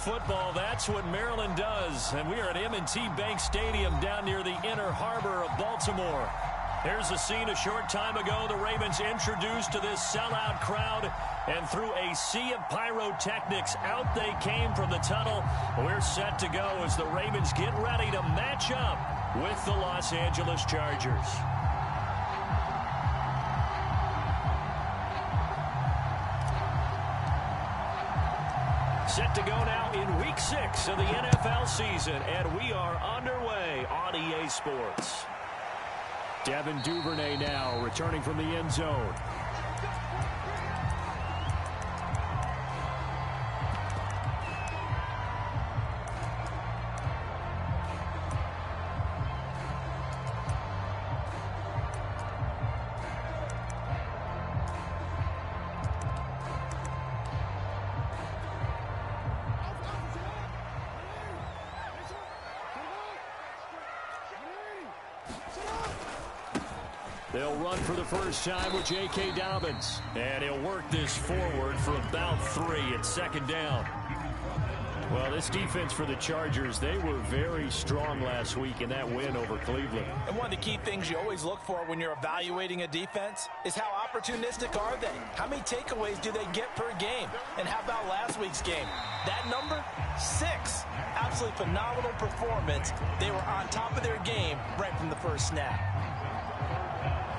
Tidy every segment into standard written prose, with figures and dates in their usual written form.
football, that's what Maryland does. And we are at M&T Bank Stadium down near the inner harbor of Baltimore. Here's a scene a short time ago. The Ravens introduced to this sellout crowd, and through a sea of pyrotechnics, out they came from the tunnel. We're set to go as the Ravens get ready to match up with the Los Angeles Chargers. Set to go now in Week 6 of the NFL season, and we are underway on EA Sports. Devin Duvernay now returning from the end zone. They'll run for the first time with J.K. Dobbins. And he'll work this forward for about 3 at second down. Well, this defense for the Chargers, they were very strong last week in that win over Cleveland. And one of the key things you always look for when you're evaluating a defense is how opportunistic are they? How many takeaways do they get per game? And how about last week's game? That number? 6. Absolutely phenomenal performance. They were on top of their game right from the first snap.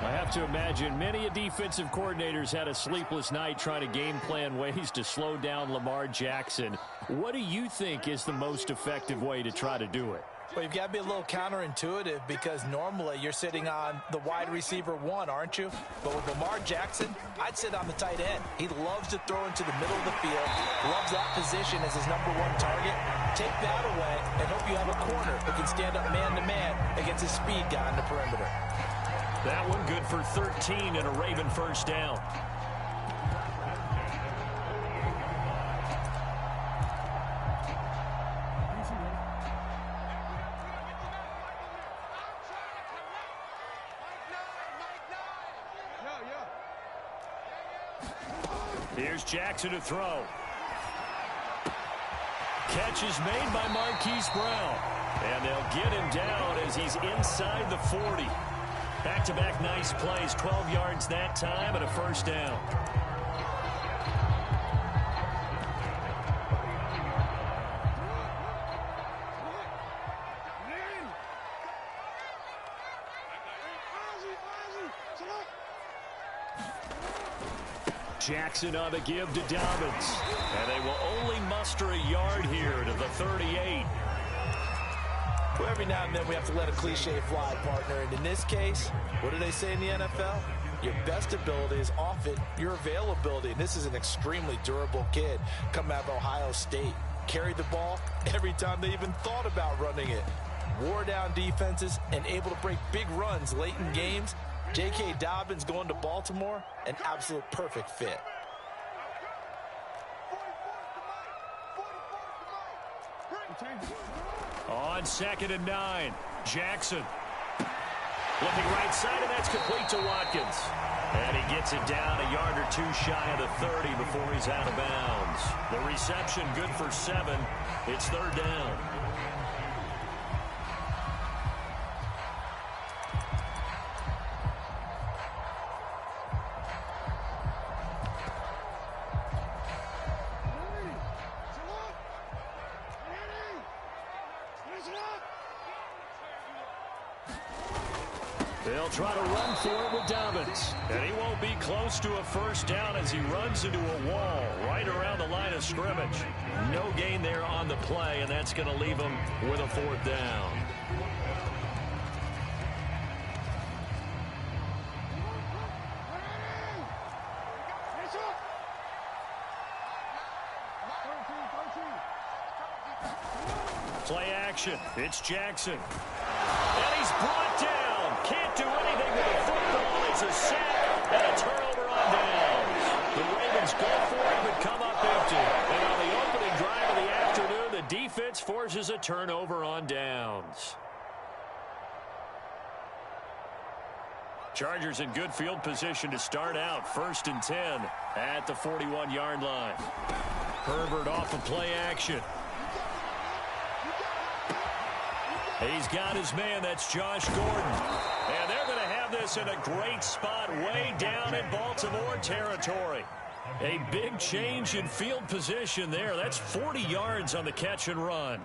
I have to imagine many defensive coordinators had a sleepless night trying to game plan ways to slow down Lamar Jackson. What do you think is the most effective way to try to do it? Well, you've got to be a little counterintuitive because normally you're sitting on the wide receiver 1, aren't you? But with Lamar Jackson, I'd sit on the tight end. He loves to throw into the middle of the field, loves that position as his #1 target. Take that away and hope you have a corner who can stand up man-to-man against his speed guy on the perimeter. That one good for 13 and a Raven first down. Here's Jackson to throw. Catch is made by Marquise Brown. And they'll get him down as he's inside the 40. Back-to-back nice plays, 12 yards that time and a first down. Jackson on the give to Dobbins. And they will only muster a yard here to the 38. Well, every now and then we have to let a cliche fly, partner. And in this case, what do they say in the NFL? Your best ability is often your availability. And this is an extremely durable kid coming out of Ohio State. Carried the ball every time they even thought about running it. Wore down defenses and able to break big runs late in games. J.K. Dobbins going to Baltimore, an absolute perfect fit. On 2nd and 9, Jackson. Looking right side, and that's complete to Watkins. And he gets it down a yard or 2 shy of the 30 before he's out of bounds. The reception good for 7. It's 3rd down. They'll try to run for it with Dobbins. And he won't be close to a first down as he runs into a wall right around the line of scrimmage. No gain there on the play, and that's going to leave him with a 4th down. Play action. It's Jackson. And he's brought down. Can't do anything with the football. It's a sack and a turnover on downs. The Ravens go for it but come up empty. And on the opening drive of the afternoon, the defense forces a turnover on downs. Chargers in good field position to start out. 1st and 10 at the 41-yard line. Herbert off of play action. He's got his man. That's Josh Gordon. And they're going to have this in a great spot way down in Baltimore territory. A big change in field position there. That's 40 yards on the catch and run.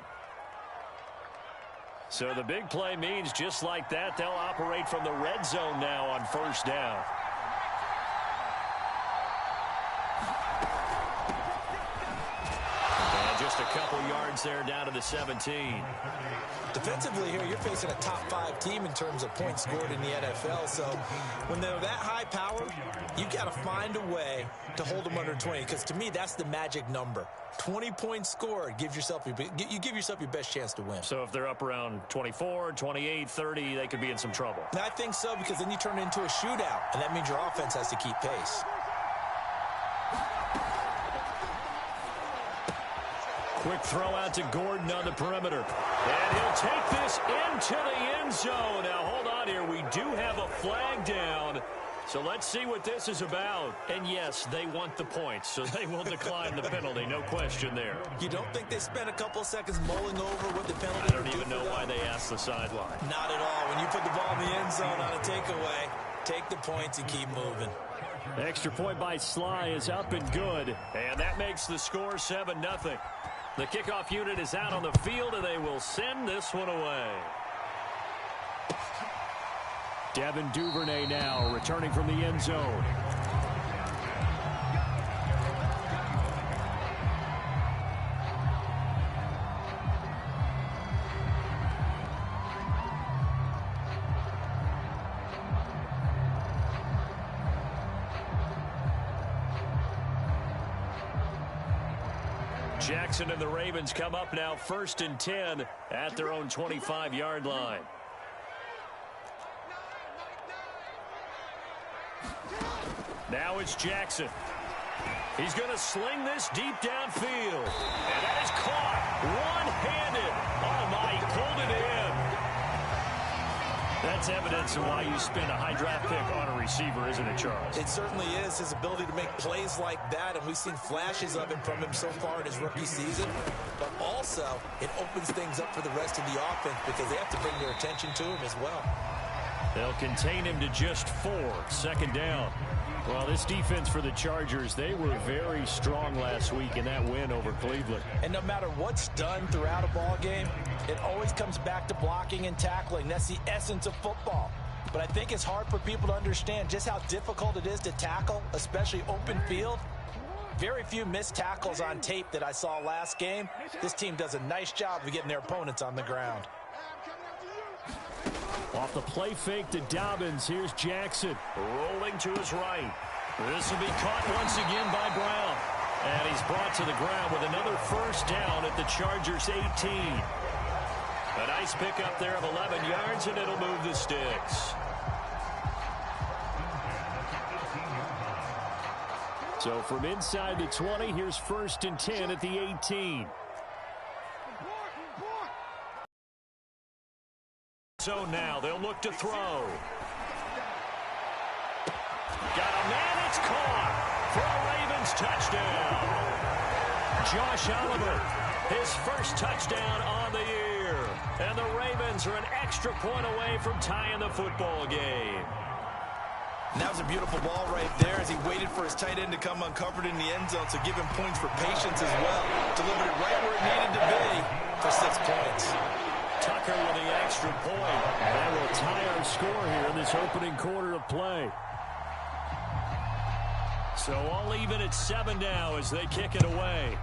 So the big play means just like that, they'll operate from the red zone now on first down. And just a couple yards there down to the 17. Defensively here, you're facing a top 5 team in terms of points scored in the NFL. So when they're that high power, you got to find a way to hold them under 20. Because to me, that's the magic number. 20 points scored. You give yourself your best chance to win. So if they're up around 24, 28, 30, they could be in some trouble. And I think so, because then you turn it into a shootout, and that means your offense has to keep pace. Quick throw out to Gordon on the perimeter. And he'll take this into the end zone. Now, hold on here. We do have a flag down. So let's see what this is about. And, yes, they want the points, so they will decline the penalty. No question there. You don't think they spent a couple of seconds mulling over what the penalty I don't even know why they asked the sideline. Not at all. When you put the ball in the end zone on a takeaway, take the points and keep moving. Extra point by Sly is up and good. And that makes the score 7-0. The kickoff unit is out on the field, and they will send this one away. Devin Duvernay now returning from the end zone. Jackson and the Ravens come up now 1st and 10 at their own 25-yard line. Now it's Jackson. He's going to sling this deep downfield. And that is caught one-handed. Oh, my, he pulled it in. That's evidence of why you spend a high draft pick on a receiver, isn't it, Charles? It certainly is. His ability to make plays like that, and we've seen flashes of it from him so far in his rookie season. But also, it opens things up for the rest of the offense because they have to bring their attention to him as well. They'll contain him to just 4. 2nd down. Well, this defense for the Chargers, they were very strong last week in that win over Cleveland. And no matter what's done throughout a ball game, it always comes back to blocking and tackling. That's the essence of football. But I think it's hard for people to understand just how difficult it is to tackle, especially open field. Very few missed tackles on tape that I saw last game. This team does a nice job of getting their opponents on the ground. Off the play fake to Dobbins. Here's Jackson rolling to his right. This will be caught once again by Brown. And he's brought to the ground with another 1st down at the Chargers 18. A nice pickup there of 11 yards, and it'll move the sticks. So from inside the 20, here's 1st and 10 at the 18. So now they'll look to throw. Got a man, it's caught for a Ravens touchdown. Josh Oliver, his 1st touchdown on the year. And the Ravens are an extra point away from tying the football game. And that was a beautiful ball right there as he waited for his tight end to come uncovered in the end zone, so give him points for patience as well. Delivered it right where it needed to be for 6 points. Tucker with the extra point. And that will tie our score here in this opening quarter of play. So all even at 7 now as they kick it away.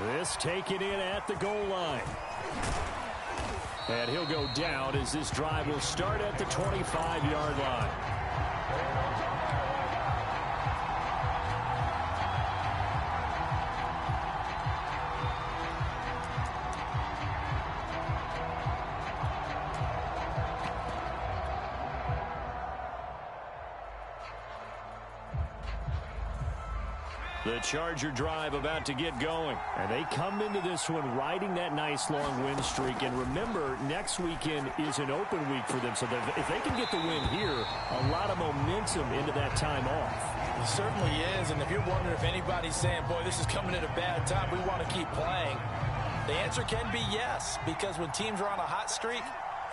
This taken in at the goal line. And he'll go down as this drive will start at the 25-yard line. The Charger drive about to get going. And they come into this one riding that nice long win streak. And remember, next weekend is an open week for them. So if they can get the win here, a lot of momentum into that time off. It certainly is. And if you're wondering if anybody's saying, boy, this is coming at a bad time, we want to keep playing, the answer can be yes. Because when teams are on a hot streak,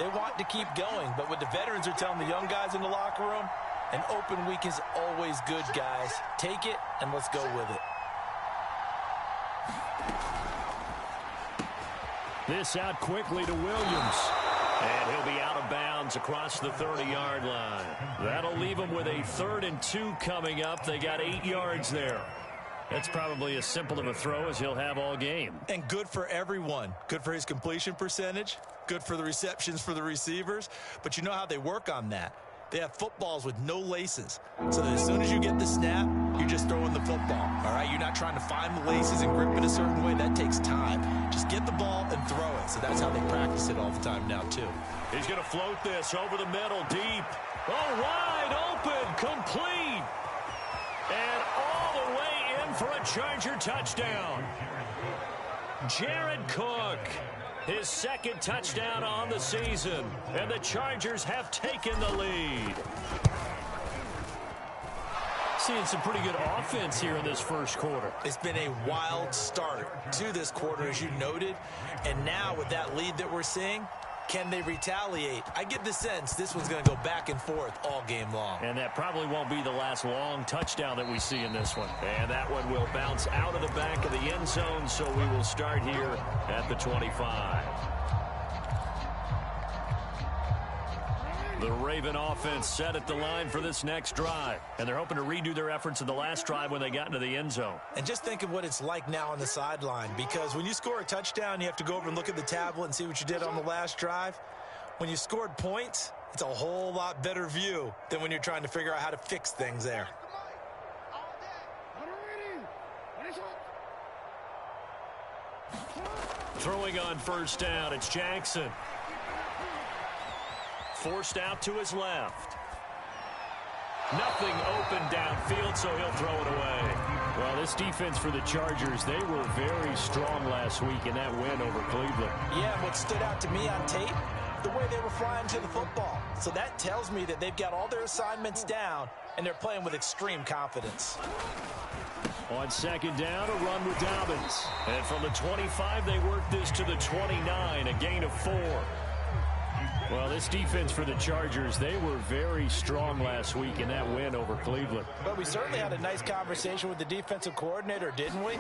they want to keep going. But what the veterans are telling the young guys in the locker room, an open week is always good, guys. Take it, and let's go with it. This out quickly to Williams. And he'll be out of bounds across the 30-yard line. That'll leave him with a 3rd and 2 coming up. They got 8 yards there. That's probably as simple of a throw as he'll have all game. And good for everyone. Good for his completion percentage. Good for the receptions for the receivers. But you know how they work on that. They have footballs with no laces. So that as soon as you get the snap, you're just throwing the football. All right? You're not trying to find the laces and grip it a certain way. That takes time. Just get the ball and throw it. So that's how they practice it all the time now, too. He's going to float this over the middle, deep. Oh, wide open, complete. And all the way in for a Charger touchdown. Jared Cook. His 2nd touchdown on the season. And the Chargers have taken the lead. Seeing some pretty good offense here in this first quarter. It's been a wild start to this quarter, as you noted. And now with that lead that we're seeing, can they retaliate? I get the sense this one's going to go back and forth all game long. And that probably won't be the last long touchdown that we see in this one. And that one will bounce out of the back of the end zone, so we will start here at the 25. The Raven offense set at the line for this next drive. And they're hoping to redo their efforts in the last drive when they got into the end zone. And just think of what it's like now on the sideline. Because when you score a touchdown, you have to go over and look at the tablet and see what you did on the last drive. When you scored points, it's a whole lot better view than when you're trying to figure out how to fix things there. Throwing on first down, it's Jackson. Forced out to his left. Nothing open downfield, so he'll throw it away. Well, this defense for the Chargers, they were very strong last week in that win over Cleveland. Yeah, what stood out to me on tape, the way they were flying to the football. So that tells me that they've got all their assignments down, and they're playing with extreme confidence. On 2nd down, a run with Dobbins. And from the 25, they work this to the 29, a gain of 4. Well, this defense for the Chargers, they were very strong last week in that win over Cleveland. But we certainly had a nice conversation with the defensive coordinator, didn't we?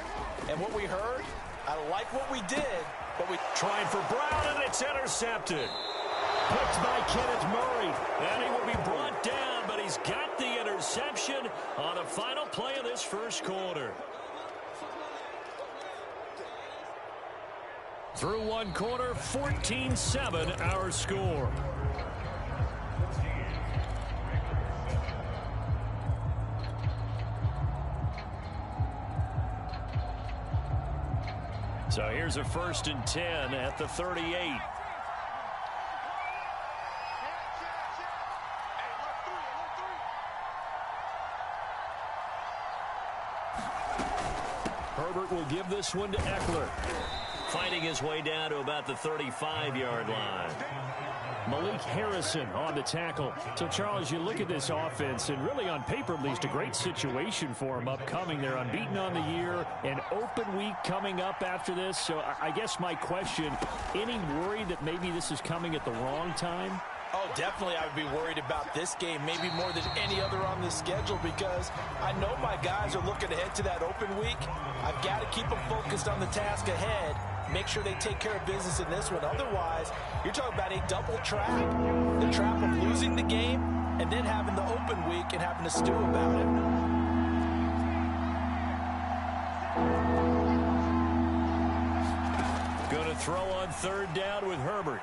And what we heard, I like what we did, but we tried for Brown, and it's intercepted. Picked by Kenneth Murray. And he will be brought down, but he's got the interception on the final play of this first quarter. Through one quarter, 14-7 our score. So here's a 1st and 10 at the 38. Herbert will give this one to Eckler. Fighting his way down to about the 35-yard line. Malik Harrison on the tackle. So, Charles, you look at this offense, and really on paper, at least, a great situation for them upcoming. They're unbeaten on the year, an open week coming up after this. So, I guess my question, any worry that maybe this is coming at the wrong time? Oh, definitely I would be worried about this game, maybe more than any other on the schedule, because I know my guys are looking ahead to that open week. I've got to keep them focused on the task ahead, make sure they take care of business in this one. Otherwise, you're talking about a double trap. The trap of losing the game and then having the open week and having to stew about it. Going to throw on 3rd down with Herbert.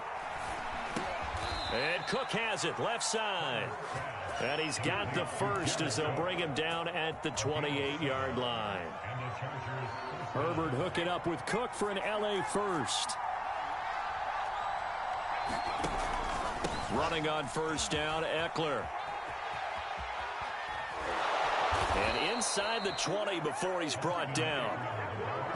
And Cook has it, left side. And he's got the first as they'll bring him down at the 28-yard line. Herbert hooking up with Cook for an LA first. Running on first down, Eckler. And inside the 20 before he's brought down.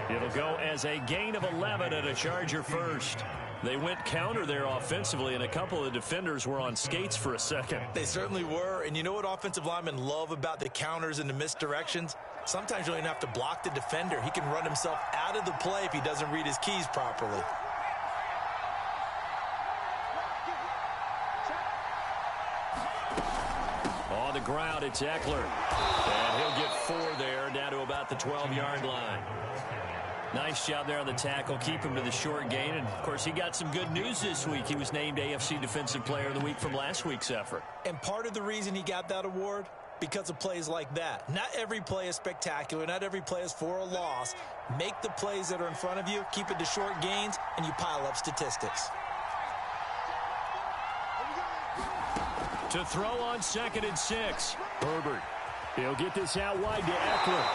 It'll go as a gain of 11 and a Charger first. They went counter there offensively, and a couple of defenders were on skates for a second. They certainly were, and you know what offensive linemen love about the counters and the misdirections? Sometimes you don't even have to block the defender. He can run himself out of the play if he doesn't read his keys properly. On the ground, it's Eckler. And he'll get 4 there, down to about the 12-yard line. Nice job there on the tackle. Keep him to the short gain. And, of course, he got some good news this week. He was named AFC Defensive Player of the Week from last week's effort. And part of the reason he got that award, because of plays like that. Not every play is spectacular. Not every play is for a loss. Make the plays that are in front of you, keep it to short gains, and you pile up statistics. To throw on 2nd and 6. Herbert. He'll get this out wide to Eckler.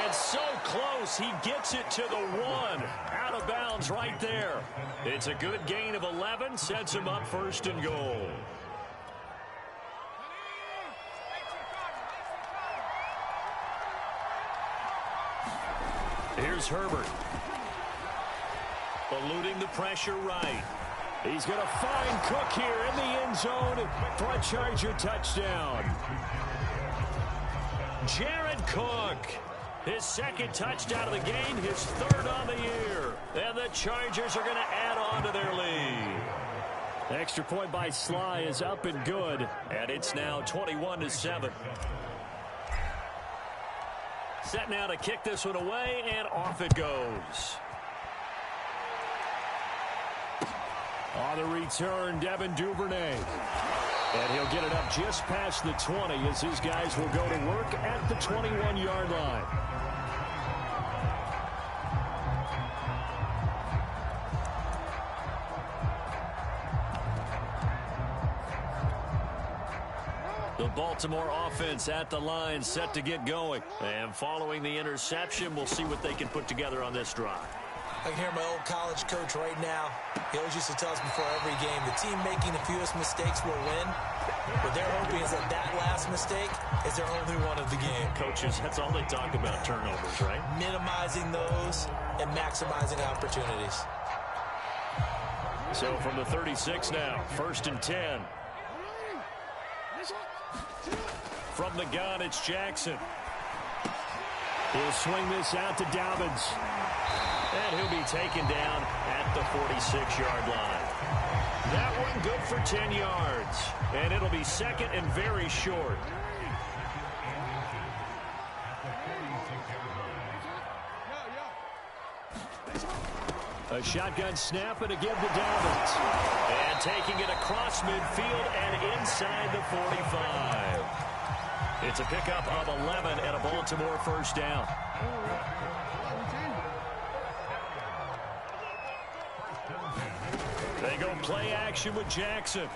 And so close, he gets it to the 1. Out of bounds right there. It's a good gain of 11, sets him up 1st and goal. Here's Herbert. Eluding the pressure right. He's going to find Cook here in the end zone for a Charger touchdown. Jared Cook. His 2nd touchdown of the game, his 3rd on the year. And the Chargers are going to add on to their lead. Extra point by Sly is up and good. And it's now 21-7. Set now to kick this one away, and off it goes. On the return, Devin Duvernay. And he'll get it up just past the 20 as his guys will go to work at the 21-yard line. The Baltimore offense at the line, set to get going. And following the interception, we'll see what they can put together on this drive. I can hear my old college coach right now. He always used to tell us before every game, the team making the fewest mistakes will win. What they're hoping is that that last mistake is their only one of the game. Coaches, that's all they talk about, turnovers, right? Minimizing those and maximizing opportunities. So from the 36 now, 1st and 10. From the gun, it's Jackson. He'll swing this out to Dobbins. And he'll be taken down at the 46-yard line. That one good for 10 yards. And it'll be 2nd and very short. A shotgun snap and a give to Dobbins. And taking it across midfield and inside the 45. It's a pickup of 11 and a Baltimore 1st down. They go play action with Jackson.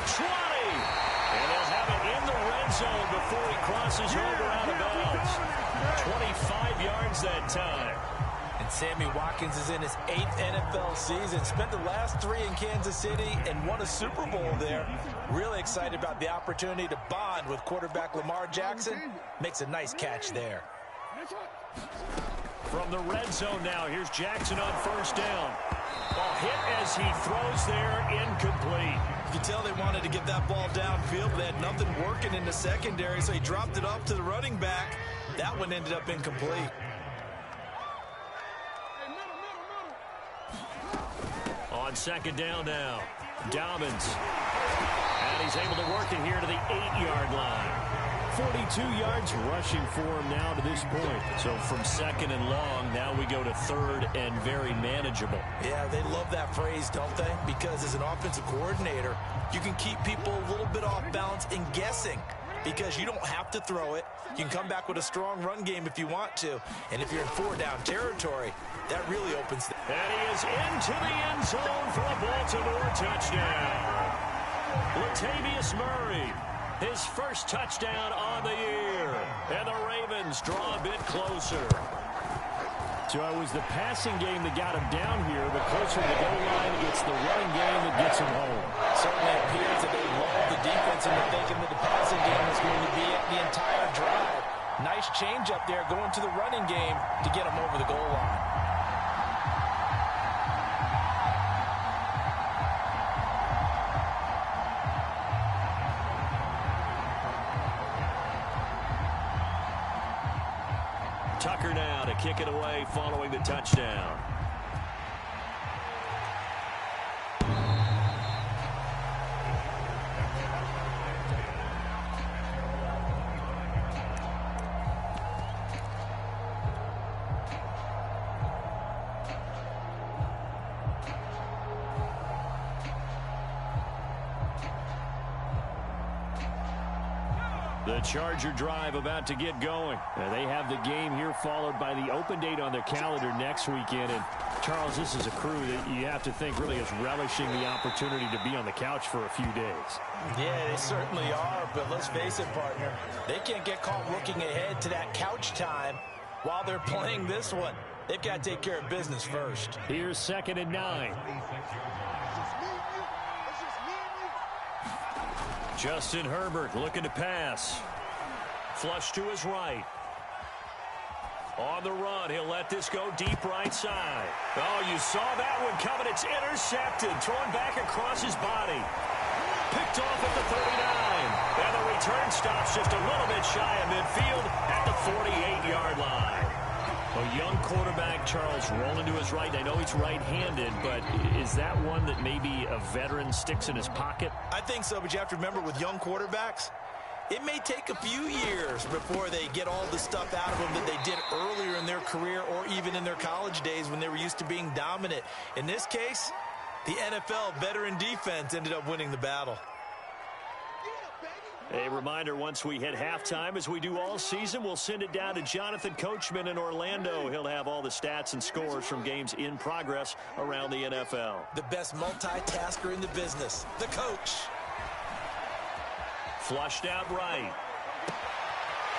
20! And they'll have it in the red zone before he crosses over out of bounds. 25 yards that time. And Sammy Watkins is in his 8th NFL season. Spent the last 3 in Kansas City and won a Super Bowl there. Really excited about the opportunity to bond with quarterback Lamar Jackson. Makes a nice catch there. From the red zone now, here's Jackson on 1st down. A hit as he throws there, incomplete. You can tell they wanted to get that ball downfield, but they had nothing working in the secondary, so he dropped it off to the running back. That one ended up incomplete. On 2nd down now, Dobbins. And he's able to work it here to the 8-yard line. 42 yards rushing for him now to this point. So from 2nd and long, now we go to 3rd and very manageable. Yeah, they love that phrase, don't they? Because as an offensive coordinator, you can keep people a little bit off balance and guessing because you don't have to throw it. You can come back with a strong run game if you want to. And if you're in 4-down territory, that really opens the... And he is into the end zone for a Baltimore touchdown. Latavius Murray. His 1st touchdown on the year. And the Ravens draw a bit closer. So it was the passing game that got him down here, but closer to the goal line, it's the running game that gets him home. Certainly appears that they love the defense and they're thinking that the pass passing game is going to be the entire drive. Nice change up there going to the running game to get him over the goal line. Tucker now to kick it away following the touchdown. The Charger drive about to get going. They have the game here followed by the open date on their calendar next weekend. And Charles, this is a crew that you have to think really is relishing the opportunity to be on the couch for a few days. Yeah, they certainly are, but let's face it, partner. They can't get caught looking ahead to that couch time while they're playing this one. They've got to take care of business first. Here's 2nd and 9. Justin Herbert looking to pass. Flush to his right. On the run, he'll let this go deep right side. Oh, you saw that one coming. It's intercepted. Thrown back across his body. Picked off at the 39. And the return stops just a little bit shy of midfield at the 48-yard line. A young quarterback, Charles, rolling to his right. I know he's right-handed, but is that one that maybe a veteran sticks in his pocket? I think so, but you have to remember with young quarterbacks, it may take a few years before they get all the stuff out of them that they did earlier in their career or even in their college days when they were used to being dominant. In this case, the NFL veteran defense ended up winning the battle. A reminder, once we hit halftime, as we do all season, we'll send it down to Jonathan Coachman in Orlando. He'll have all the stats and scores from games in progress around the NFL. The best multitasker in the business, the coach. Flushed out right.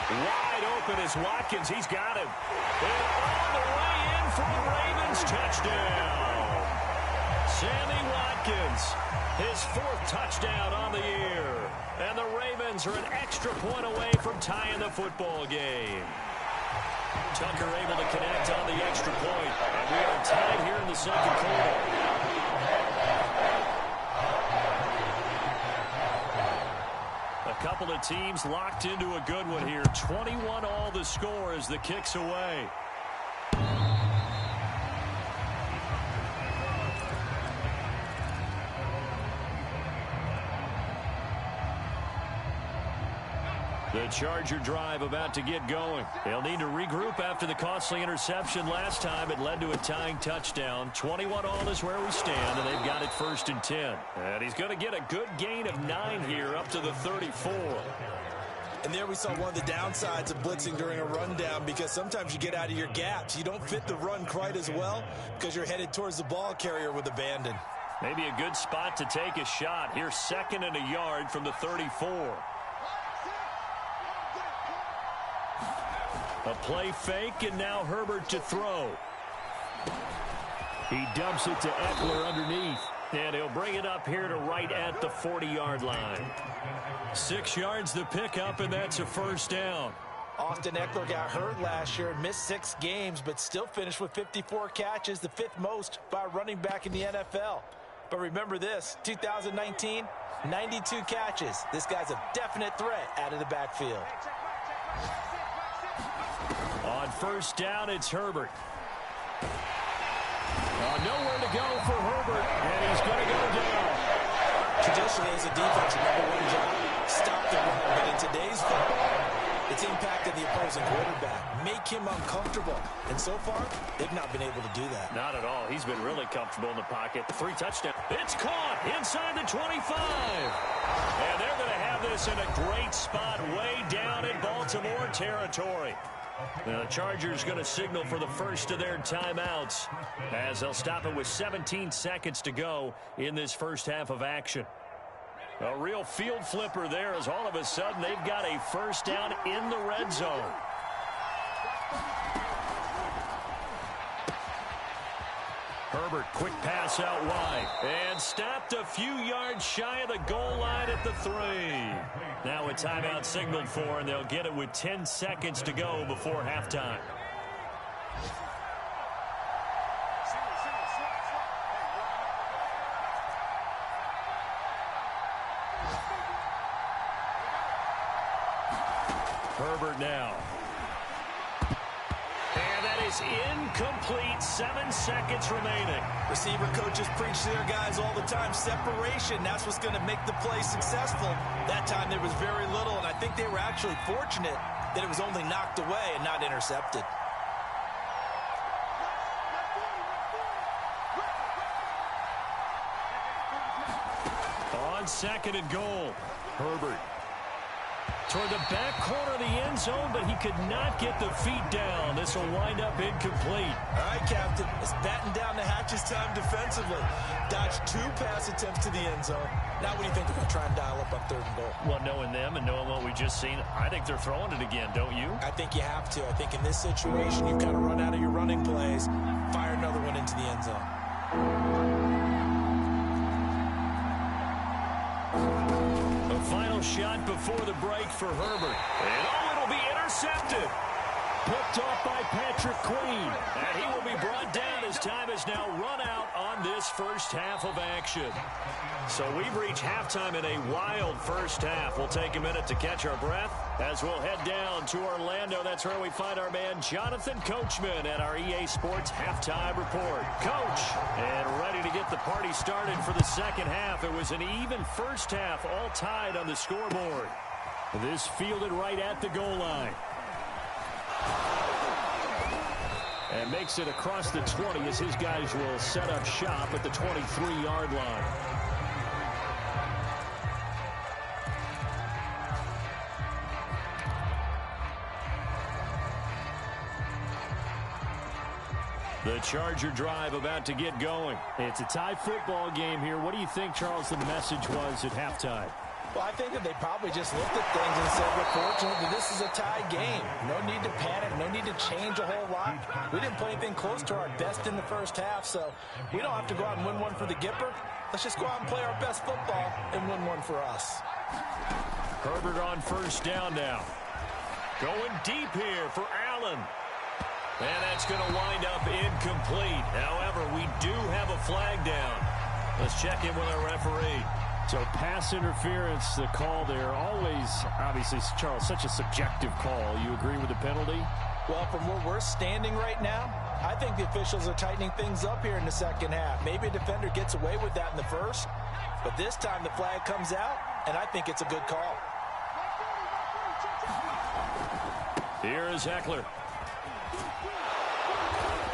Wide open is Watkins. He's got him. And on the way in for a Ravens touchdown. Sammy Watkins, his 4th touchdown on the year. And the Ravens are an extra point away from tying the football game. Tucker able to connect on the extra point. And we are tied here in the 2nd quarter. A couple of teams locked into a good one here. 21 all the score as the kick's away. The Charger drive about to get going. They'll need to regroup after the costly interception last time. It led to a tying touchdown. 21 all is where we stand, and they've got it 1st and 10. And he's going to get a good gain of 9 here up to the 34. And there we saw one of the downsides of blitzing during a rundown, because sometimes you get out of your gaps. You don't fit the run quite as well because you're headed towards the ball carrier with abandon. Maybe a good spot to take a shot. Here's 2nd and a yard from the 34. A play fake, and now Herbert to throw. He dumps it to Eckler underneath. And he'll bring it up here to right at the 40-yard line. 6 yards the pickup, and that's a 1st down. Austin Eckler got hurt last year and missed 6 games, but still finished with 54 catches, the 5th most by a running back in the NFL. But remember this, 2019, 92 catches. This guy's a definite threat out of the backfield. On 1st down, it's Herbert. Nowhere to go for Herbert, and he's going to go down. Traditionally, as a defense, your #1 job, stop the run. But in today's football, it's impacted the opposing quarterback, make him uncomfortable. And so far, they've not been able to do that. Not at all. He's been really comfortable in the pocket. 3 touchdowns. It's caught inside the 25. And they're going to have this in a great spot way down in Baltimore territory. The Chargers going to signal for the first of their timeouts as they'll stop it with 17 seconds to go in this first half of action. A real field flipper there as all of a sudden they've got a 1st down in the red zone. Herbert, quick pass out wide. And stopped a few yards shy of the goal line at the 3. Now a timeout signaled for, and they'll get it with 10 seconds to go before halftime. Herbert now. And that is incomplete. 7 seconds remaining. Receiver coaches preach to their guys all the time. Separation, that's what's going to make the play successful. That time there was very little, and I think they were actually fortunate that it was only knocked away and not intercepted. On 2nd and goal, Herbert toward the back corner of the end zone, but he could not get the feet down. This will wind up incomplete. All right, Captain. It's batten down the hatches time defensively. Dodged 2 pass attempts to the end zone. Now what do you think they're going to try and dial up on 3rd and goal? Well, knowing them and knowing what we just seen, I think they're throwing it again, don't you? I think you have to. I think in this situation, you've got to run out of your running plays, fire another one into the end zone. A final shot before the break for Herbert. And it'll be intercepted. Picked off by Patrick Queen. And he will be brought down as time is now run out on this first half of action. So we've reached halftime in a wild first half. We'll take a minute to catch our breath as we'll head down to Orlando. That's where we find our man Jonathan Coachman at our EA Sports Halftime Report. Coach, and ready to get the party started for the second half. It was an even first half, all tied on the scoreboard. This fielded right at the goal line. And makes it across the 20 as his guys will set up shop at the 23-yard line. The Charger drive about to get going. It's a tie football game here. What do you think, Charles, the message was at halftime? Well, I think that they probably just looked at things and said, we're fortunate that this is a tie game. No need to panic. No need to change a whole lot. We didn't play anything close to our best in the first half, so we don't have to go out and win one for the Gipper. Let's just go out and play our best football and win one for us. Herbert on first down now. Going deep here for Allen. And that's going to wind up incomplete. However, we do have a flag down. Let's check in with our referee. So pass interference, the call there. Always, obviously, Charles, such a subjective call. You agree with the penalty? Well, from where we're standing right now, I think the officials are tightening things up here in the second half. Maybe a defender gets away with that in the first, but this time the flag comes out, and I think it's a good call. Here is Eckler.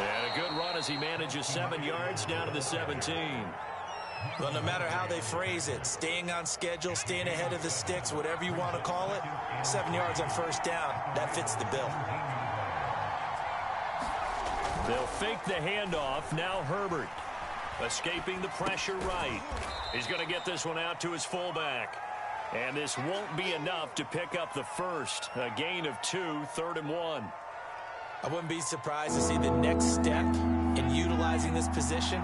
And a good run as he manages 7 yards down to the 17. Well, no matter how they phrase it, staying on schedule, staying ahead of the sticks, whatever you want to call it, 7 yards on first down, that fits the bill. They'll fake the handoff. Now Herbert escaping the pressure right. He's going to get this one out to his fullback. And this won't be enough to pick up the first. A gain of 2, 3rd and 1. I wouldn't be surprised to see the next step in utilizing this position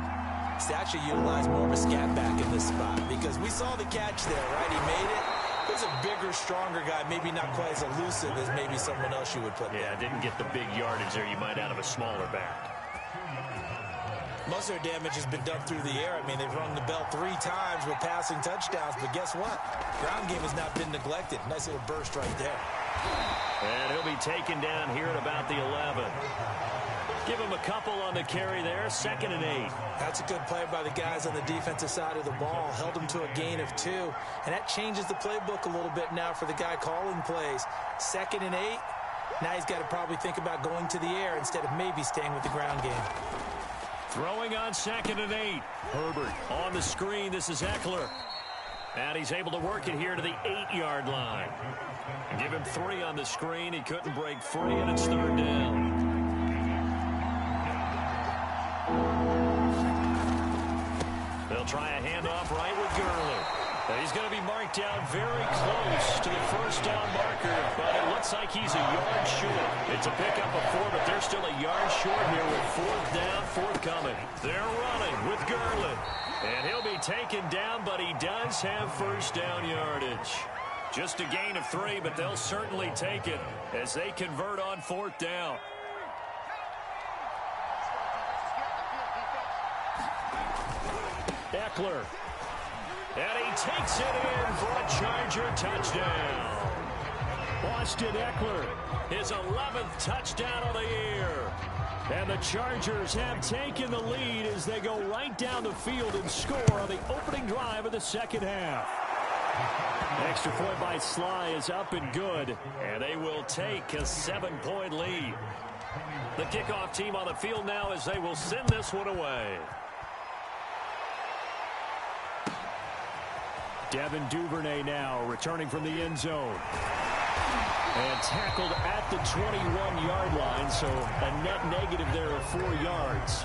is to actually utilize more of a scat back in this spot, because we saw the catch there, right? He made it. It was a bigger, stronger guy, maybe not quite as elusive as maybe someone else you would put there. Yeah, didn't get the big yardage there you might out of a smaller back. Most of their damage has been done through the air. I mean, they've rung the bell 3 times with passing touchdowns, but guess what? Ground game has not been neglected. Nice little burst right there. And he'll be taken down here at about the 11. Give him a couple on the carry there. 2nd and 8. That's a good play by the guys on the defensive side of the ball. Held him to a gain of 2. And that changes the playbook a little bit now for the guy calling plays. 2nd and 8. Now he's got to probably think about going to the air instead of maybe staying with the ground game. Throwing on 2nd and 8. Herbert on the screen. This is Eckler. And he's able to work it here to the 8-yard line. Give him 3 on the screen. He couldn't break free, and it's 3rd down. They'll try a handoff right with Gurley. He's going to be marked down very close to the first down marker, but it looks like he's a yard short. It's a pickup of 4, but they're still a yard short here with 4th down, forthcoming. They're running with Garland, and he'll be taken down, but he does have first down yardage. Just a gain of 3, but they'll certainly take it as they convert on 4th down. Eckler. And he takes it in for a Charger touchdown. Austin Eckler, his 11th touchdown of the year. And the Chargers have taken the lead as they go right down the field and score on the opening drive of the second half. Extra point by Sly is up and good, and they will take a 7-point lead. The kickoff team on the field now as they will send this one away. Devin Duvernay now returning from the end zone. And tackled at the 21-yard line, so a net negative there of 4 yards.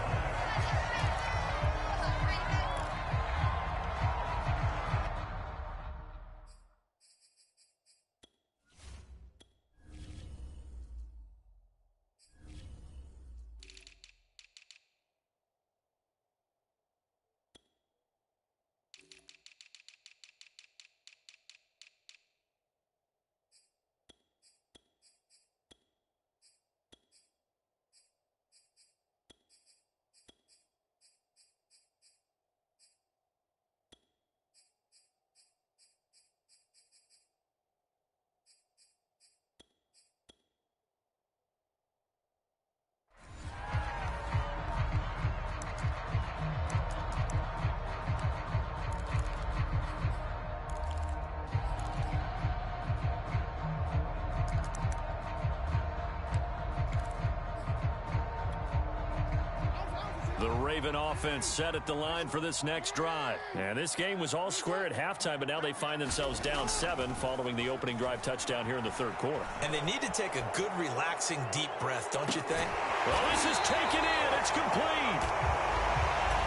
The Raven offense set at the line for this next drive. And this game was all square at halftime, but now they find themselves down 7 following the opening drive touchdown here in the third quarter. And they need to take a good, relaxing, deep breath, don't you think? Well, this is taken in. It's complete.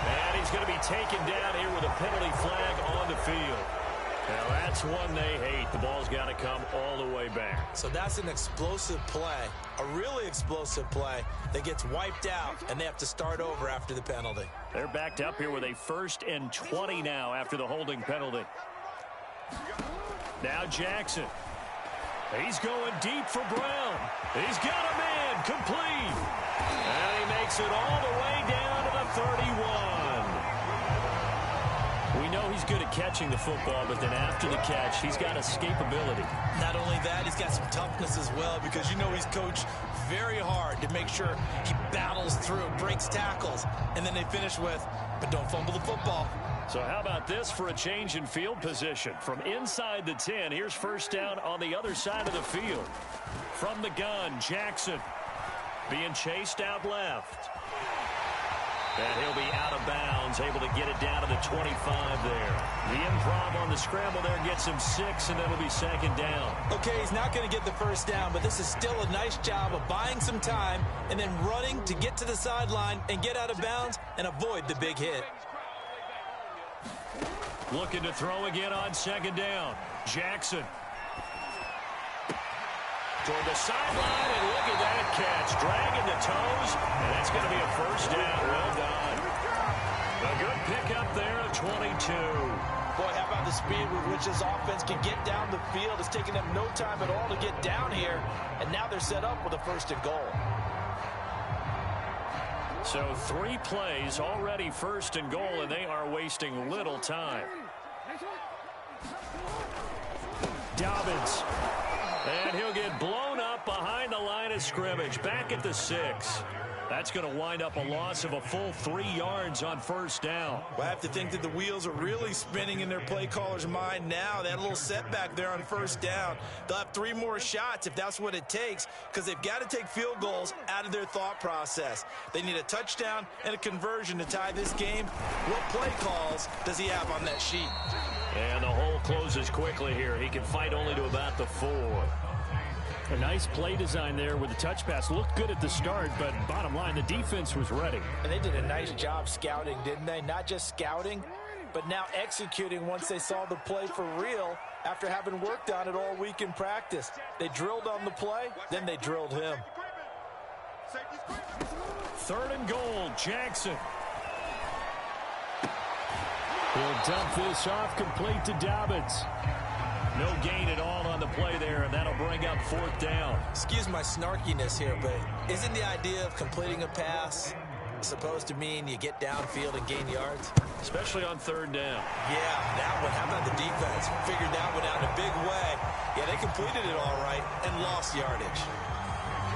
And he's going to be taken down here with a penalty flag on the field. Now, that's one they hate. The ball's got to come all the way back. So that's an explosive play, a really explosive play that gets wiped out, and they have to start over after the penalty. They're backed up here with a 1st and 20 now after the holding penalty. Now Jackson. He's going deep for Brown. He's got a man complete. And he makes it all the way down to the 31. We know he's good at catching the football, but then after the catch, he's got escapability. Not only that, he's got some toughness as well, because you know he's coached very hard to make sure he battles through, breaks tackles, and then they finish with, but don't fumble the football. So how about this for a change in field position? From inside the 10, here's first down on the other side of the field. From the gun, Jackson being chased out left. And he'll be out of bounds, able to get it down to the 25 there. The improv on the scramble there gets him 6, and it'll be second down. Okay, he's not going to get the first down, but this is still a nice job of buying some time and then running to get to the sideline and get out of bounds and avoid the big hit. Looking to throw again on second down. Jackson. Toward the sideline, and look at that catch. Dragging the toes, and that's going to be a first down. Well done. A good pickup there of 22. Boy, how about the speed with which this offense can get down the field? It's taking them no time at all to get down here, and now they're set up with a 1st and goal. So 3 plays, already 1st and goal, and they are wasting little time. Dobbins. And he'll get blown up behind the line of scrimmage. Back at the 6. That's going to wind up a loss of a full 3 yards on first down. Well, I have to think that the wheels are really spinning in their play caller's mind now. They had a little setback there on first down. They'll have 3 more shots if that's what it takes, because they've got to take field goals out of their thought process. They need a touchdown and a conversion to tie this game. What play calls does he have on that sheet? And the hole closes quickly here. He can fight only to about the 4. A nice play design there with the touch pass. Looked good at the start, but bottom line, the defense was ready. And they did a nice job scouting, didn't they? Not just scouting, but now executing once they saw the play for real after having worked on it all week in practice. They drilled on the play, then they drilled him. 3rd and goal, Jackson. He'll dump this off, complete to Dobbins. No gain at all on the play there, and that'll bring up 4th down. Excuse my snarkiness here, but isn't the idea of completing a pass supposed to mean you get downfield and gain yards? Especially on 3rd down. Yeah, that one. How about the defense? Figured that one out in a big way. Yeah, they completed it all right and lost yardage.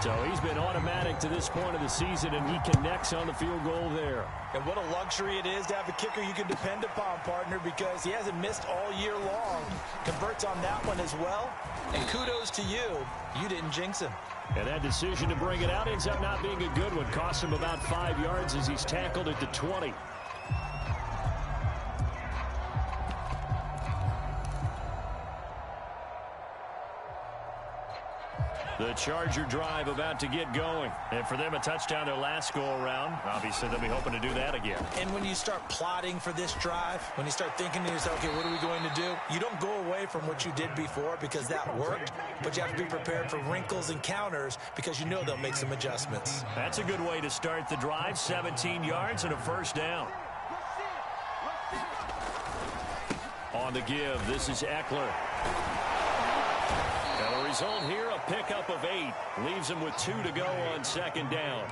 So he's been automatic to this point of the season, and he connects on the field goal there. And what a luxury it is to have a kicker you can depend upon, partner, because he hasn't missed all year long. Converts on that one as well. And kudos to you. You didn't jinx him. And that decision to bring it out ends up not being a good one. Costs him about 5 yards as he's tackled at the 20. The Charger drive about to get going. And for them, a touchdown their last go-around. Obviously, they'll be hoping to do that again. And when you start plotting for this drive, when you start thinking to yourself, okay, what are we going to do? You don't go away from what you did before because that worked, but you have to be prepared for wrinkles and counters because you know they'll make some adjustments. That's a good way to start the drive. 17 yards and a 1st down. On the give, this is Eckler. And the result here, a pickup of 8. Leaves him with 2 to go on 2nd down.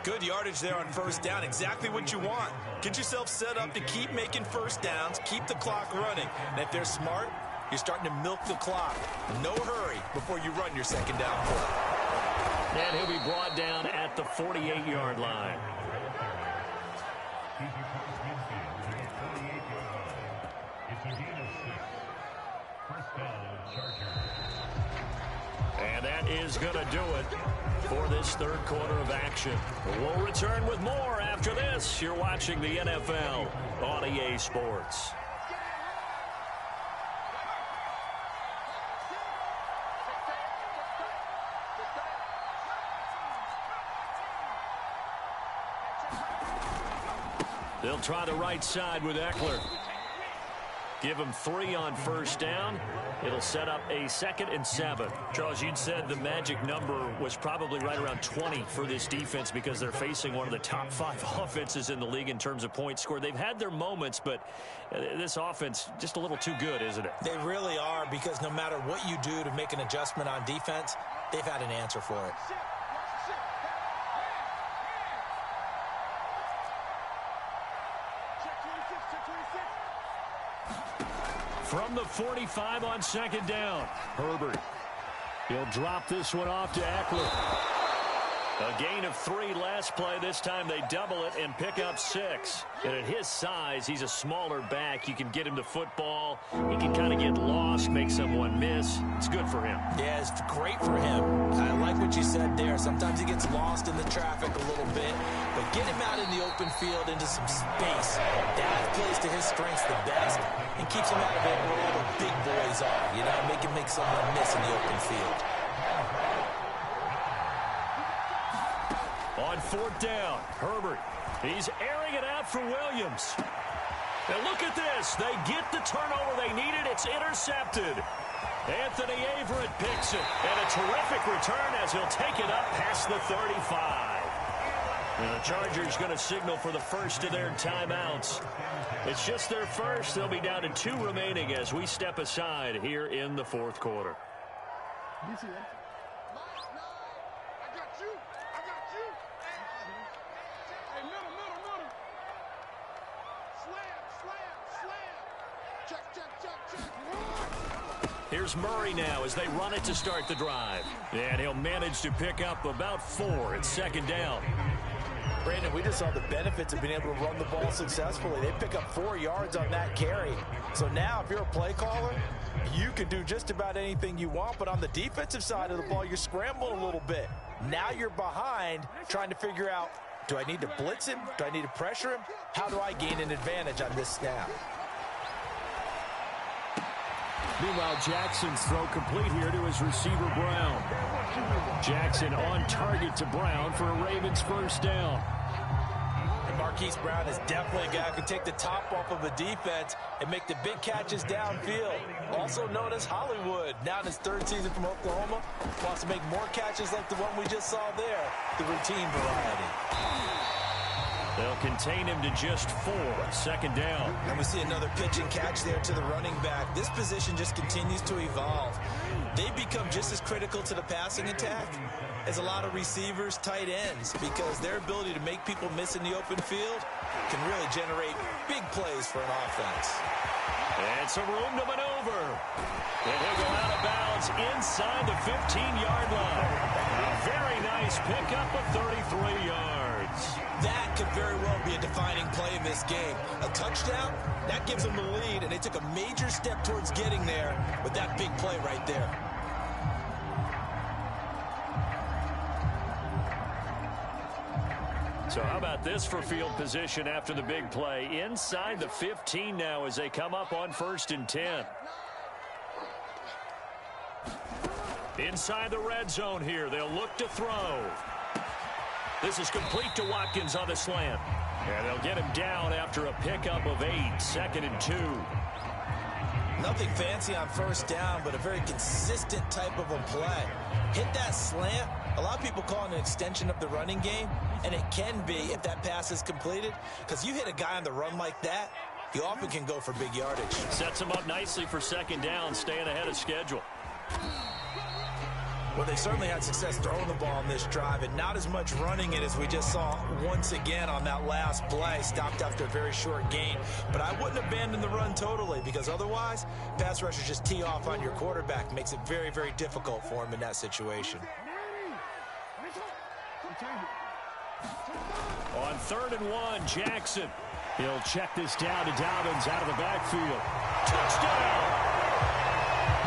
Good yardage there on 1st down. Exactly what you want. Get yourself set up to keep making 1st downs, keep the clock running. And if they're smart, you're starting to milk the clock. No hurry before you run your 2nd down play. And he'll be brought down at the 48-yard line. And that is going to do it for this 3rd quarter of action. We'll return with more after this. You're watching the NFL on EA Sports. They'll try the right side with Eckler. Give him 3 on 1st down. It'll set up a 2nd and 7. Charles, you'd said the magic number was probably right around 20 for this defense because they're facing one of the top 5 offenses in the league in terms of points scored. They've had their moments, but this offense just a little too good, isn't it? They really are, because no matter what you do to make an adjustment on defense, they've had an answer for it. From the 45 on 2nd down, Herbert. He'll drop this one off to Eckler. A gain of 3 last play. This time they double it and pick up 6. And at his size, he's a smaller back. You can get him to football. He can kind of get lost, make someone miss. It's good for him. Yeah, it's great for him. I like what you said there. Sometimes he gets lost in the traffic a little bit. But get him out in the open field into some space. That plays to his strengths the best and keeps him out of it where all the big boys are. You know, make him make someone miss in the open field. On 4th down, Herbert. He's airing it out for Williams. And look at this. They get the turnover they needed. It's intercepted. Anthony Averett picks it. And a terrific return as he'll take it up past the 35. And the Chargers going to signal for the first of their timeouts. It's just their first. They'll be down to 2 remaining as we step aside here in the 4th quarter. You see that? Here's Murray now as they run it to start the drive. And he'll manage to pick up about 4 at 2nd down. Brandon, we just saw the benefits of being able to run the ball successfully. They pick up 4 yards on that carry. So now if you're a play caller, you can do just about anything you want. But on the defensive side of the ball, you're scrambling a little bit. Now you're behind trying to figure out, do I need to blitz him? Do I need to pressure him? How do I gain an advantage on this snap? Meanwhile, Jackson's throw complete here to his receiver, Brown. Jackson on target to Brown for a Ravens 1st down. And Marquise Brown is definitely a guy who can take the top off of a defense and make the big catches downfield. Also known as Hollywood. Now in his third season from Oklahoma, wants to make more catches like the one we just saw there, the routine variety. They'll contain him to just 4. Second down. And we see another pitch and catch there to the running back. This position just continues to evolve. They become just as critical to the passing attack as a lot of receivers, tight ends, because their ability to make people miss in the open field can really generate big plays for an offense. And some room to maneuver. And he'll go out of bounds inside the 15-yard line. A very nice pickup of 33 yards. That could very well be a defining play in this game. A touchdown, that gives them the lead, and they took a major step towards getting there with that big play right there. So how about this for field position after the big play? Inside the 15 now as they come up on 1st and 10. Inside the red zone here. They'll look to throw. This is complete to Watkins on the slant. And they'll get him down after a pickup of 8. 2nd and 2. Nothing fancy on 1st down, but a very consistent type of a play. Hit that slant. A lot of people call it an extension of the running game, and it can be if that pass is completed, because you hit a guy on the run like that, he often can go for big yardage. Sets him up nicely for 2nd down, staying ahead of schedule. Well, they certainly had success throwing the ball on this drive, and not as much running it as we just saw once again on that last play. Stopped after a very short gain. But I wouldn't abandon the run totally, because otherwise, pass rushers just tee off on your quarterback. Makes it very, very difficult for him in that situation. On 3rd and 1, Jackson. He'll check this down to Dobbins out of the backfield. Touchdown!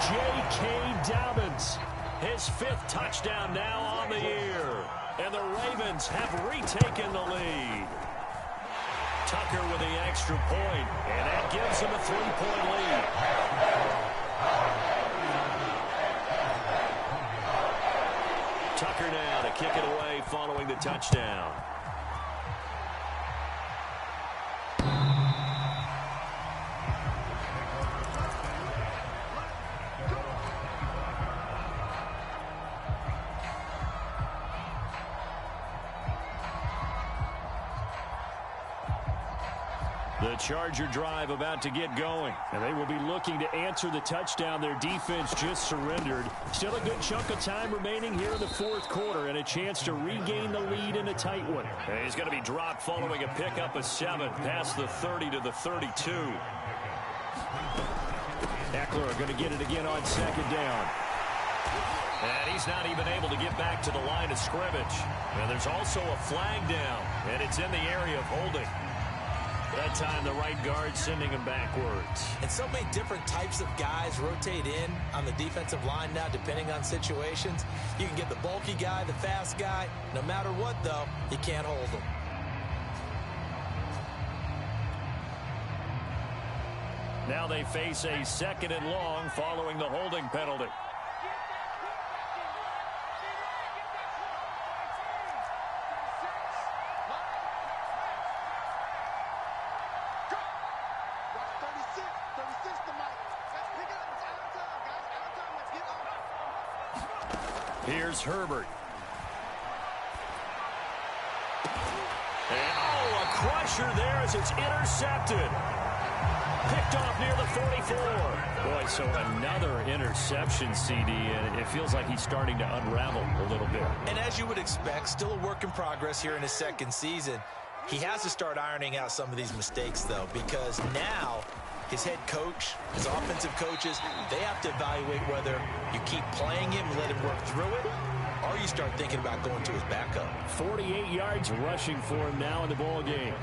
J.K. Dobbins. His 5th touchdown now on the year. And the Ravens have retaken the lead. Tucker with the extra point, and that gives them a 3-point lead. Tucker now to kick it away following the touchdown. The Charger drive about to get going, and they will be looking to answer the touchdown their defense just surrendered. Still a good chunk of time remaining here in the 4th quarter, and a chance to regain the lead in a tight one. And he's going to be dropped following a pickup of 7 past the 30 to the 32. Eckler going to get it again on 2nd down. And he's not even able to get back to the line of scrimmage. And there's also a flag down, and it's in the area of holding. That time, the right guard sending him backwards. And so many different types of guys rotate in on the defensive line now, depending on situations. You can get the bulky guy, the fast guy. No matter what, though, you can't hold them. Now they face a 2nd and long following the holding penalty. Here's Herbert. And, oh, a crusher there as it's intercepted. Picked off near the 44. Boy, so another interception, CD, and it feels like he's starting to unravel a little bit. And as you would expect, still a work in progress here in his 2nd season. He has to start ironing out some of these mistakes, though, because now his head coach, his offensive coaches, they have to evaluate whether you keep playing him and let him work through it, or you start thinking about going to his backup. 48 yards rushing for him now in the ball game.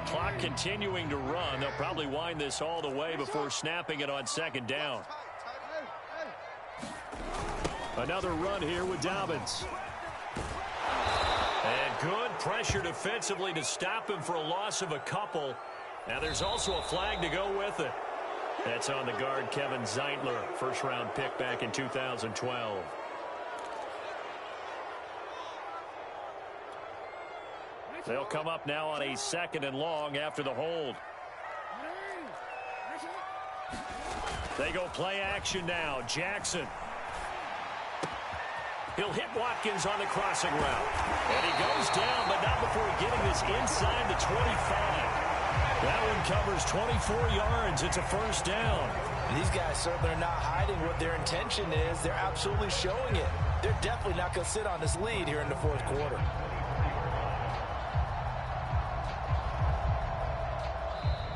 Clock continuing to run. They'll probably wind this all the way before snapping it on 2nd down. Another run here with Dobbins. And good pressure defensively to stop him for a loss of a couple. Now there's also a flag to go with it. That's on the guard, Kevin Zeitler, 1st-round pick back in 2012. They'll come up now on a 2nd and long after the hold. They go play action now. Jackson. He'll hit Watkins on the crossing route. And he goes down, but not before getting this inside the 25. That one covers 24 yards. It's a 1st down. And these guys certainly are not hiding what their intention is. They're absolutely showing it. They're definitely not going to sit on this lead here in the 4th quarter.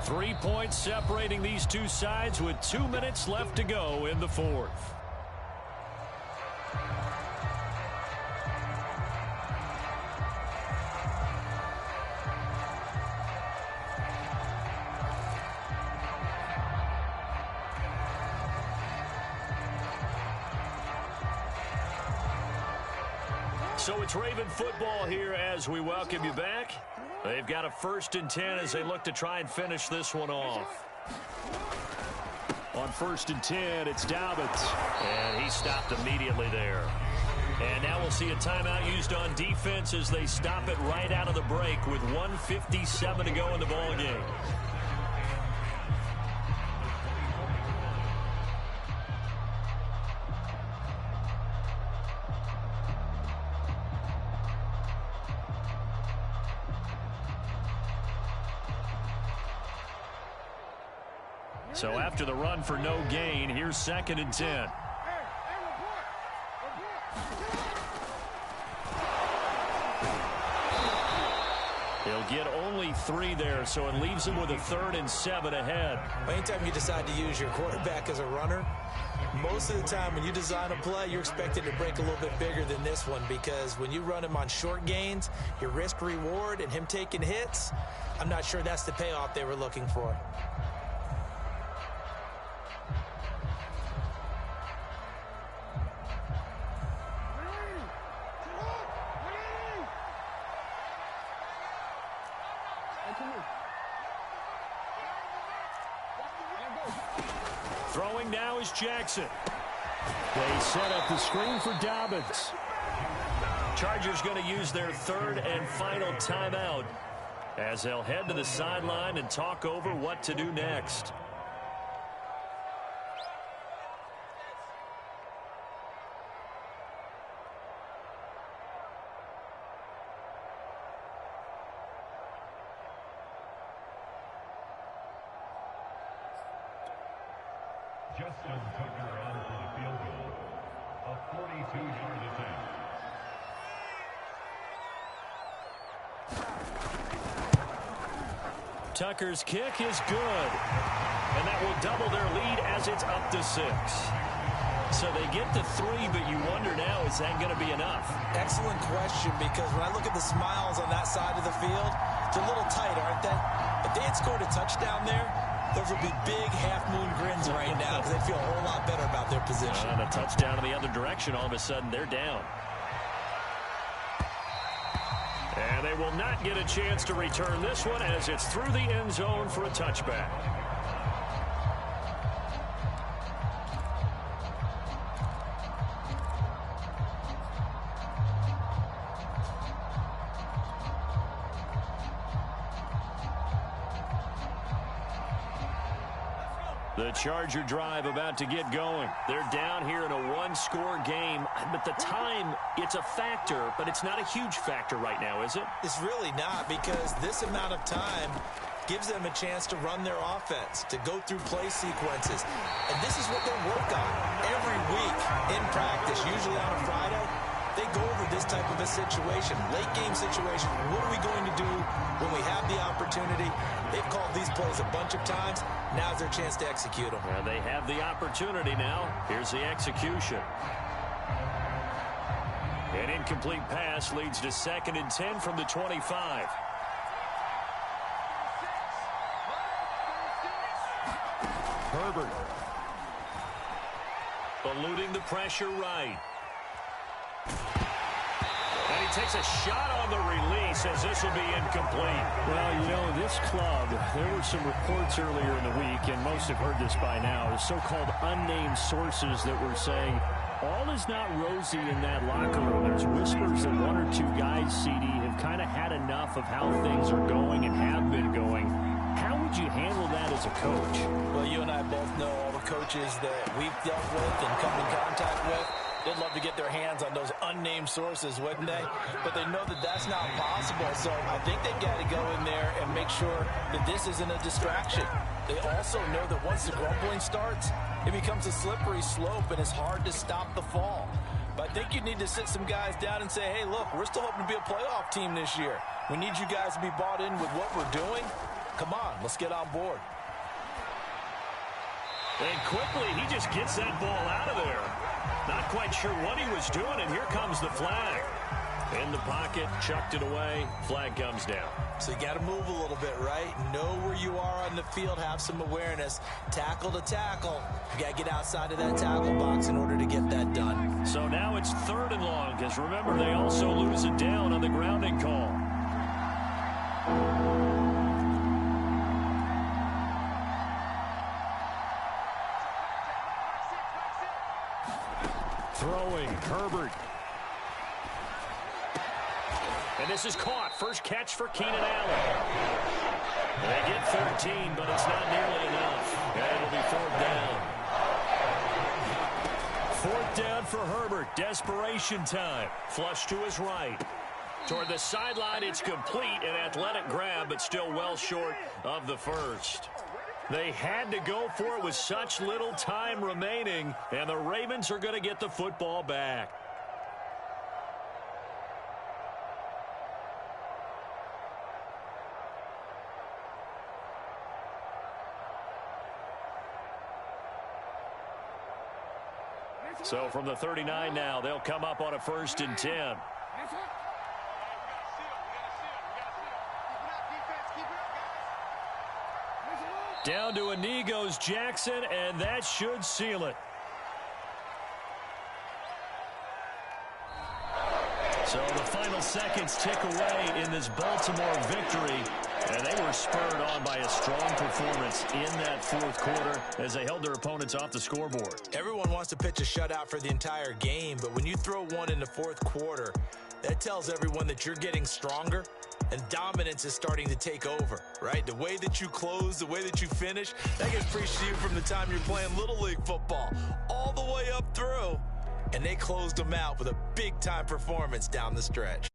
Three points separating these two sides with 2 minutes left to go in the 4th. So it's Raven football here as we welcome you back. They've got a 1st and 10 as they look to try and finish this one off. On 1st and 10, it's Dobbins. And he stopped immediately there. And now we'll see a timeout used on defense as they stop it right out of the break with 1:57 to go in the ball game. So after the run for no gain, here's 2nd and 10. He'll get only 3 there, so it leaves him with a 3rd and 7 ahead. Anytime you decide to use your quarterback as a runner, most of the time when you design a play, you're expected to break a little bit bigger than this one, because when you run him on short gains, your risk reward and him taking hits, I'm not sure that's the payoff they were looking for. Throwing now is Jackson. They set up the screen for Dobbins. Chargers going to use their 3rd and final timeout as they'll head to the sideline and talk over what to do next. Justin Tucker on for the field goal. A 42-yard attempt. Tucker's kick is good. And that will double their lead as it's up to 6. So they get to 3, but you wonder now, is that going to be enough? Excellent question, because when I look at the smiles on that side of the field, they're a little tight, aren't they? If they had scored a touchdown there, those would be big half-moon grins right now because they feel a whole lot better about their position. And a touchdown in the other direction, all of a sudden they're down. And they will not get a chance to return this one as it's through the end zone for a touchback. The Charger drive about to get going. They're down here in a 1-score game, but the time, it's a factor, but it's not a huge factor right now, is it? It's really not, because this amount of time gives them a chance to run their offense, to go through play sequences. And this is what they work on every week in practice, usually on a Friday. They go over this type of a situation, late game situation. What are we going to do when we have the opportunity? They've called these plays a bunch of times. Now's their chance to execute them. Well, they have the opportunity now. Here's the execution. An incomplete pass leads to 2nd and 10 from the 25. Herbert. Eluding the pressure right. And he takes a shot on the release as this will be incomplete. Well, you know, this club, there were some reports earlier in the week, and most have heard this by now, the so-called unnamed sources that were saying All is not rosy in that locker room. There's whispers that one or two guys, CD, have kind of had enough of how things are going and have been going. How would you handle that as a coach? Well, you and I both know all the coaches that we've dealt with and come in contact with. They'd love to get their hands on those unnamed sources, wouldn't they? But they know that that's not possible. So I think they've got to go in there and make sure that this isn't a distraction. They also know that once the grumbling starts, it becomes a slippery slope and it's hard to stop the fall. But I think you need to sit some guys down and say, hey, look, we're still hoping to be a playoff team this year. We need you guys to be bought in with what we're doing. Come on, let's get on board. And quickly, he just gets that ball out of there. Not quite sure what he was doing, and here comes the flag. In the pocket, chucked it away, flag comes down. So you got to move a little bit, right? Know where you are on the field, have some awareness. Tackle to tackle. You got to get outside of that tackle box in order to get that done. So now it's 3rd and long, because remember, they also lose it down on the grounding call. Throwing, Herbert. And this is caught. First catch for Keenan Allen. They get 13, but it's not nearly enough. And it'll be 4th down. 4th down for Herbert. Desperation time. Flush to his right. Toward the sideline, it's complete. An athletic grab, but still well short of the first. They had to go for it with such little time remaining, and the Ravens are going to get the football back. So from the 39 now, they'll come up on a 1st and 10. Down to a knee goes Jackson, and that should seal it. So the final seconds tick away in this Baltimore victory, and they were spurred on by a strong performance in that 4th quarter as they held their opponents off the scoreboard. Everyone wants to pitch a shutout for the entire game, but when you throw one in the 4th quarter, that tells everyone that you're getting stronger and dominance is starting to take over, right? The way that you close, the way that you finish, that gets preached to you from the time you're playing Little League football all the way up through. And they closed them out with a big-time performance down the stretch.